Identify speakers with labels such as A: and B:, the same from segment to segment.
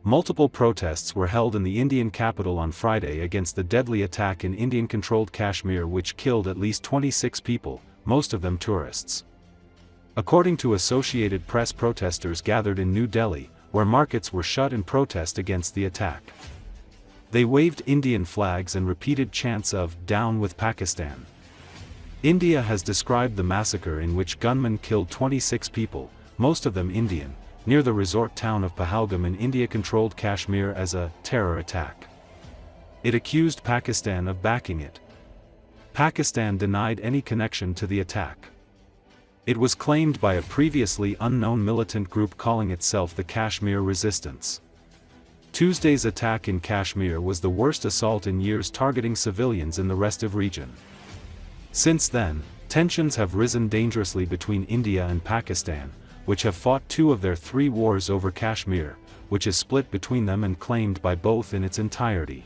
A: Multiple protests were held in the Indian capital on Friday against the deadly attack in Indian-controlled Kashmir which killed at least 26 people, most of them tourists. According to Associated Press, protesters gathered in New Delhi, where markets were shut in protest against the attack. They waved Indian flags and repeated chants of "Down with Pakistan." India has described the massacre in which gunmen killed 26 people, most of them Indian, near the resort town of Pahalgam in India-controlled Kashmir as a terror attack. It accused Pakistan of backing it. Pakistan denied any connection to the attack. It was claimed by a previously unknown militant group calling itself the Kashmir Resistance. Tuesday's attack in Kashmir was the worst assault in years targeting civilians in the restive region. Since then, tensions have risen dangerously between India and Pakistan, which have fought 2 of their 3 wars over Kashmir, which is split between them and claimed by both in its entirety.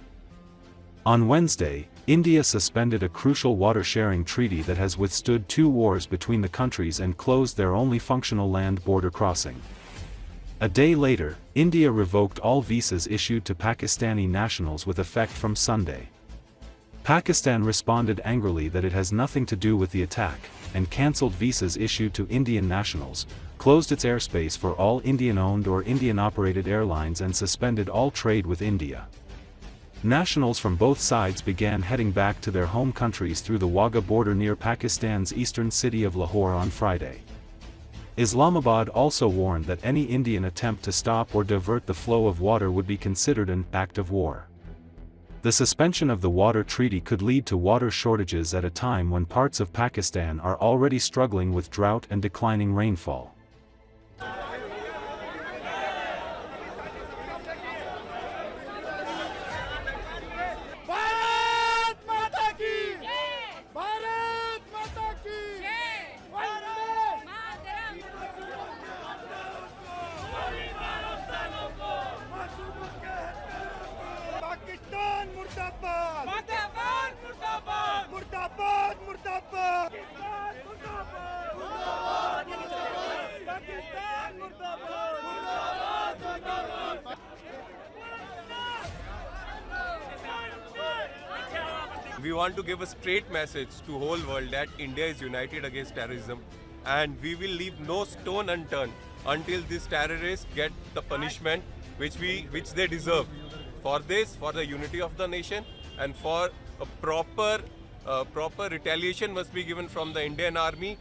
A: On Wednesday, India suspended a crucial water-sharing treaty that has withstood 2 wars between the countries and closed their only functional land border crossing. A day later, India revoked all visas issued to Pakistani nationals with effect from Sunday. Pakistan responded angrily that it has nothing to do with the attack, and cancelled visas issued to Indian nationals, closed its airspace for all Indian-owned or Indian-operated airlines and suspended all trade with India. Nationals from both sides began heading back to their home countries through the Wagah border near Pakistan's eastern city of Lahore on Friday. Islamabad also warned that any Indian attempt to stop or divert the flow of water would be considered an act of war. The suspension of the water treaty could lead to water shortages at a time when parts of Pakistan are already struggling with drought and declining rainfall.
B: We want to give a straight message to whole world that India is united against terrorism, and we will leave no stone unturned until these terrorists get the punishment which they deserve. For this, for the unity of the nation, and for a proper retaliation must be given from the Indian army.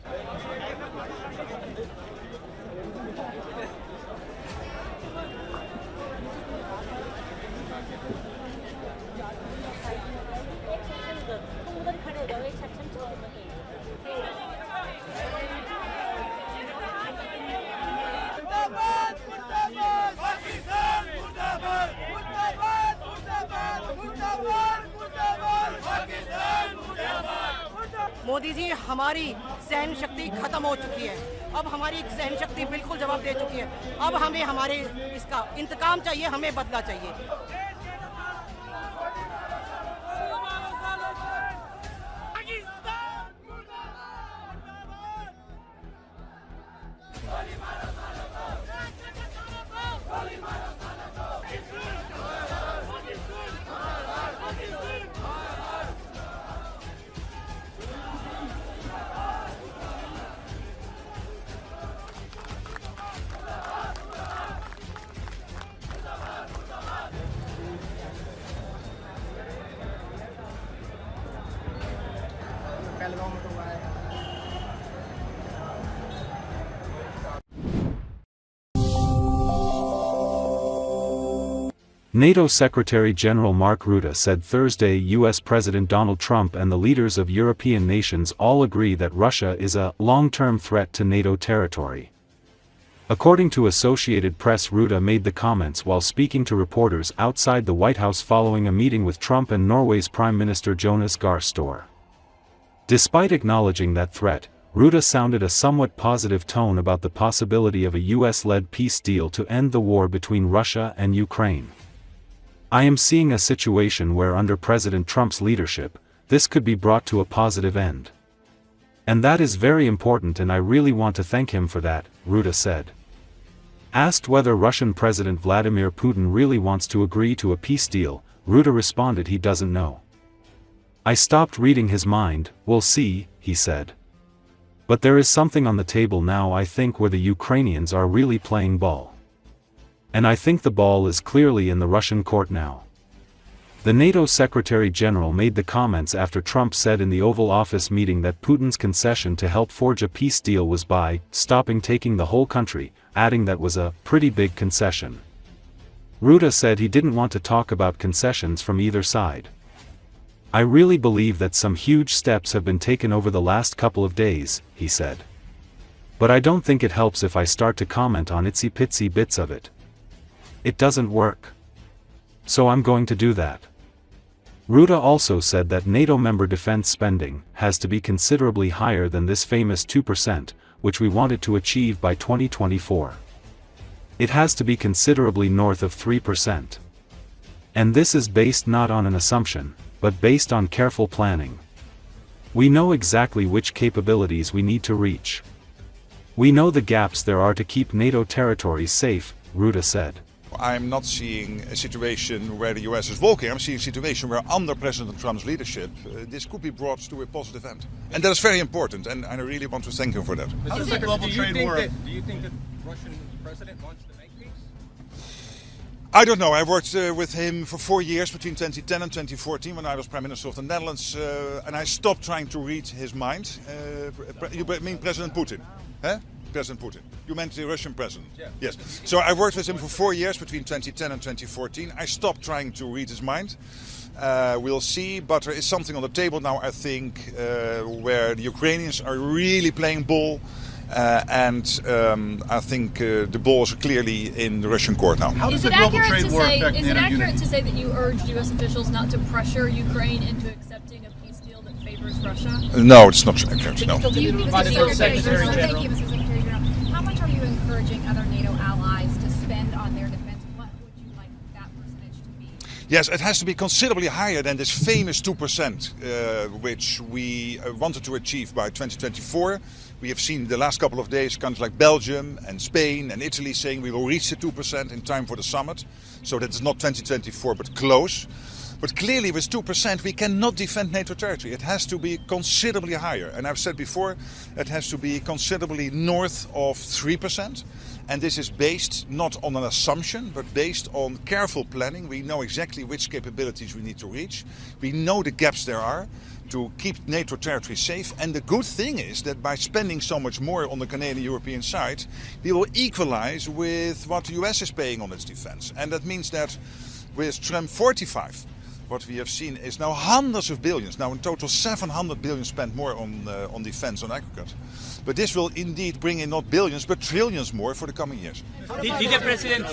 C: Modi ji, हमारी सहन शक्ति खत्म हो चुकी है। अब हमारी सहन शक्ति बिल्कुल जवाब दे चुकी है। अब हमें हमारे इसका इंतकाम चाहिए, हमें बदला चाहिए।
A: NATO Secretary-General Mark Rutte said Thursday U.S. President Donald Trump and the leaders of European nations all agree that Russia is a long-term threat to NATO territory. According to Associated Press, Rutte made the comments while speaking to reporters outside the White House following a meeting with Trump and Norway's Prime Minister Jonas Gahr Støre. Despite acknowledging that threat, Rutte sounded a somewhat positive tone about the possibility of a US-led peace deal to end the war between Russia and Ukraine. "I am seeing a situation where under President Trump's leadership, this could be brought to a positive end. And that is very important and I really want to thank him for that," Rutte said. Asked whether Russian President Vladimir Putin really wants to agree to a peace deal, Rutte responded he doesn't know. I stopped reading his mind, we'll see, he said. But there is something on the table now I think where the Ukrainians are really playing ball. And I think the ball is clearly in the Russian court now. The NATO Secretary General made the comments after Trump said in the Oval Office meeting that Putin's concession to help forge a peace deal was by stopping taking the whole country, adding that was a pretty big concession. Rutte said he didn't want to talk about concessions from either side. I really believe that some huge steps have been taken over the last couple of days, he said. But I don't think it helps if I start to comment on itsy-bitsy bits of it. It doesn't work. So I'm going to do that. Rutte also said that NATO member defense spending has to be considerably higher than this famous 2%, which we wanted to achieve by 2024. It has to be considerably north of 3%. And this is based not on an assumption, but based on careful planning. We know exactly which capabilities we need to reach. We know the gaps there are to keep NATO territories safe, Rutte said.
D: I'm not seeing a situation where the US is walking. I'm seeing a situation where under President Trump's leadership, this could be brought to a positive end. And that is very important, and I really want to thank him for that.
E: How does the global trade work?
B: Do you think the Russian president wants to make peace?
D: I don't know. I worked with him for 4 years between 2010 and 2014 when I was Prime Minister of the Netherlands, and I stopped trying to read his mind. You mean President Putin? Huh? President Putin. You meant the Russian president?
B: Yeah.
D: Yes. So I worked with him for 4 years between 2010 and 2014. I stopped trying to read his mind. We'll see, but there is something on the table now, I think, where the Ukrainians are really playing ball. And I think the ball is clearly in the Russian court now.
E: How does the global trade war affect
F: Is it
E: NATO
F: accurate
E: unity?
F: to say that you urged U.S. officials not to pressure Ukraine into accepting a peace deal that favors Russia?
D: No, it's not accurate, no.
F: Do you think this is
E: Vice
F: okay?
E: Secretary General.
F: Thank you, Mr. Secretary General. How much are you encouraging other NATO allies to spend on their defense? What would you like that percentage to be?
D: Yes, it has to be considerably higher than this famous 2%, which we wanted to achieve by 2024. We have seen the last couple of days countries like Belgium and Spain and Italy saying we will reach the 2% in time for the summit. So that is not 2024 but close. But clearly with 2% we cannot defend NATO territory. It has to be considerably higher. And I've said before, it has to be considerably north of 3%. And this is based not on an assumption, but based on careful planning. We know exactly which capabilities we need to reach. We know the gaps there are to keep NATO territory safe. And the good thing is that by spending so much more on the Canadian-European side, we will equalize with what the US is paying on its defense. And that means that with Trump 45, what we have seen is now hundreds of billions, now in total 700 billion spent more on defense on aggregate. But this will indeed bring in not billions, but trillions more for the coming years.
G: Did the president